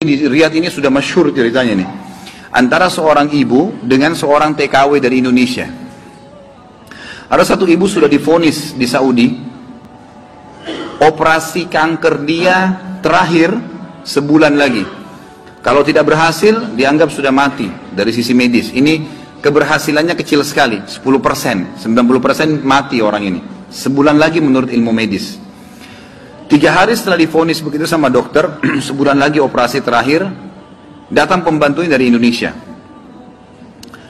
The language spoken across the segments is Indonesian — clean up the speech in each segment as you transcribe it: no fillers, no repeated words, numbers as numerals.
Di Riyadh ini sudah masyhur ceritanya nih. Antara seorang ibu dengan seorang TKW dari Indonesia. Ada satu ibu sudah divonis di Saudi. Operasi kanker dia terakhir sebulan lagi. Kalau tidak berhasil, dianggap sudah mati dari sisi medis. Ini keberhasilannya kecil sekali, 10%. 90% mati orang ini. Sebulan lagi menurut ilmu medis. 3 hari setelah divonis begitu sama dokter, sebulan lagi operasi terakhir, datang pembantunya dari Indonesia.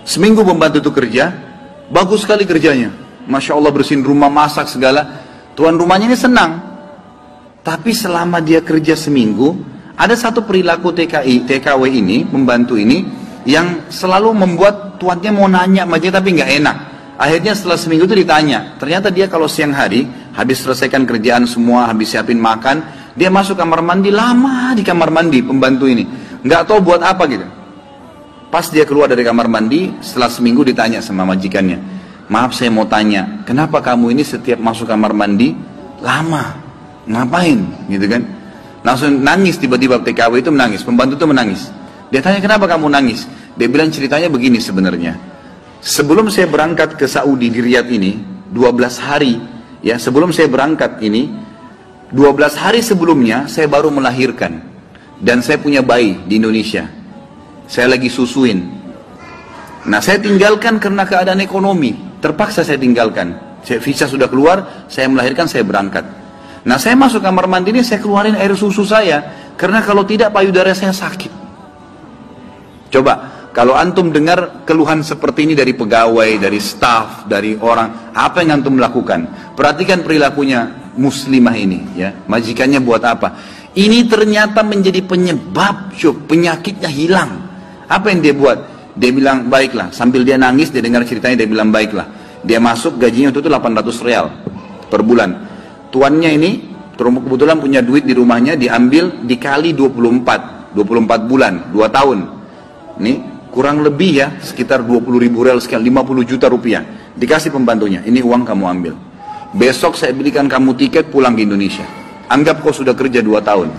Seminggu pembantu itu kerja, bagus sekali kerjanya. Masya Allah bersihin rumah, masak segala. Tuan rumahnya ini senang. Tapi selama dia kerja seminggu, ada satu perilaku TKW ini, pembantu ini, yang selalu membuat tuannya mau nanya sama dia tapi nggak enak. Akhirnya setelah seminggu itu ditanya, ternyata dia kalau siang hari, habis selesaikan kerjaan semua, habis siapin makan, dia masuk kamar mandi, lama di kamar mandi pembantu ini. Nggak tahu buat apa gitu. Pas dia keluar dari kamar mandi, setelah seminggu ditanya sama majikannya, maaf saya mau tanya, kenapa kamu ini setiap masuk kamar mandi, lama, ngapain gitu kan. Langsung nangis tiba-tiba TKW itu menangis, pembantu itu menangis. Dia tanya kenapa kamu nangis, dia bilang ceritanya begini sebenarnya. Sebelum saya berangkat ke Saudi di Riyadh ini, 12 hari, ya sebelum saya berangkat ini, 12 hari sebelumnya saya baru melahirkan. Dan saya punya bayi di Indonesia. Saya lagi susuin. Nah saya tinggalkan karena keadaan ekonomi. Terpaksa saya tinggalkan. Visa sudah keluar, saya melahirkan, saya berangkat. Nah saya masuk kamar mandi ini, saya keluarin air susu saya. Karena kalau tidak payudara saya sakit. Coba. Kalau antum dengar keluhan seperti ini dari pegawai, dari staf, dari orang, apa yang antum lakukan? Perhatikan perilakunya muslimah ini, ya. Majikannya buat apa? Ini ternyata menjadi penyebab penyakitnya hilang. Apa yang dia buat? Dia bilang baiklah. Sambil dia nangis, dia dengar ceritanya, dia bilang baiklah. Dia masuk gajinya itu 800 real per bulan. Tuannya ini kebetulan punya duit di rumahnya, diambil dikali 24 bulan, 2 tahun. Ini kurang lebih ya, sekitar 20.000 real sekian, 50 juta rupiah. Dikasih pembantunya, ini uang kamu ambil. Besok saya belikan kamu tiket pulang ke Indonesia. Anggap kau sudah kerja 2 tahun.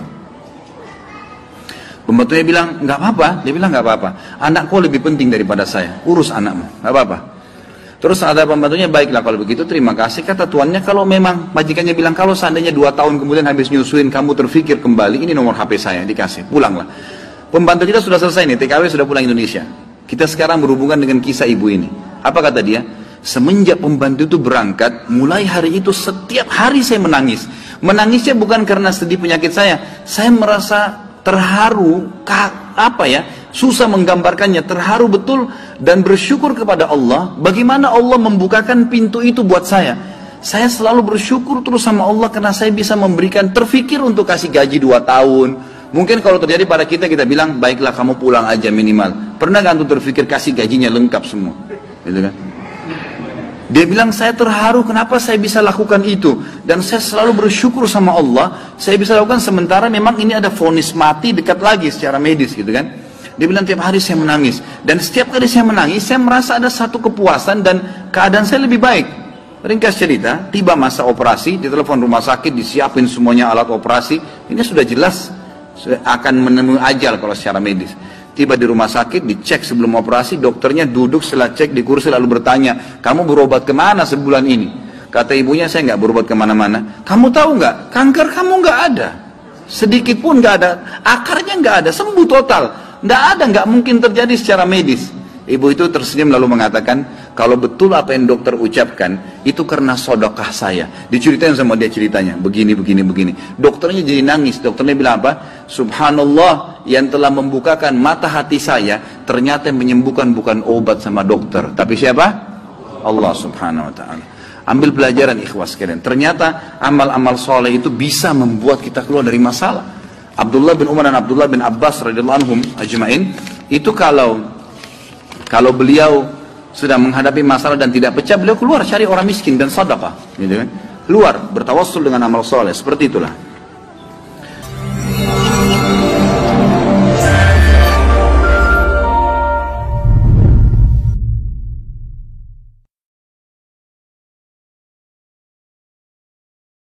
Pembantunya bilang, nggak apa-apa. Dia bilang, nggak apa-apa. Anak kau lebih penting daripada saya. Urus anakmu, nggak apa-apa. Terus ada pembantunya, baiklah kalau begitu terima kasih. Kata tuannya, kalau memang majikannya bilang, kalau seandainya 2 tahun kemudian habis nyusuin, kamu terfikir kembali, ini nomor HP saya, dikasih, pulanglah. Pembantu kita sudah selesai nih, TKW sudah pulang Indonesia. Kita sekarang berhubungan dengan kisah ibu ini. Apa kata dia? Semenjak pembantu itu berangkat, mulai hari itu setiap hari saya menangis. Menangisnya bukan karena sedih penyakit saya merasa terharu, susah menggambarkannya, terharu betul dan bersyukur kepada Allah. Bagaimana Allah membukakan pintu itu buat saya. Saya selalu bersyukur terus sama Allah karena saya bisa memberikan, terfikir untuk kasih gaji 2 tahun. Mungkin kalau terjadi pada kita bilang, baiklah kamu pulang aja minimal. Pernah gak antum terfikir kasih gajinya lengkap semua? Gitu kan? Dia bilang, saya terharu kenapa saya bisa lakukan itu. Dan saya selalu bersyukur sama Allah, saya bisa lakukan sementara memang ini ada vonis mati dekat lagi secara medis gitu kan. Dia bilang, tiap hari saya menangis. Dan setiap kali saya menangis, saya merasa ada satu kepuasan dan keadaan saya lebih baik. Ringkas cerita, tiba masa operasi, ditelepon rumah sakit, disiapin semuanya alat operasi. Ini sudah jelas akan menemui ajal kalau secara medis. Tiba di rumah sakit, dicek sebelum operasi, dokternya duduk setelah cek di kursi lalu bertanya, kamu berobat kemana sebulan ini? Kata ibunya, saya nggak berobat kemana-mana. Kamu tahu nggak, kanker kamu nggak ada, sedikit pun nggak ada, akarnya nggak ada, sembuh total, nggak ada, nggak mungkin terjadi secara medis. Ibu itu tersenyum lalu mengatakan, kalau betul apa yang dokter ucapkan, itu karena sedekah saya. Diceritain sama dia ceritanya, begini. Dokternya jadi nangis, dokternya bilang apa? Subhanallah, yang telah membukakan mata hati saya, ternyata yang menyembuhkan bukan obat sama dokter. Tapi siapa? Allah subhanahu wa ta'ala. Ambil pelajaran ikhwas sekalian. Ternyata amal-amal soleh itu bisa membuat kita keluar dari masalah. Abdullah bin Umar dan Abdullah bin Abbas radhiyallahu anhum ajma'in, itu kalau beliau sudah menghadapi masalah dan tidak pecah, beliau keluar cari orang miskin dan sedekah, gitu kan? Keluar bertawassul dengan amal soleh, seperti itulah.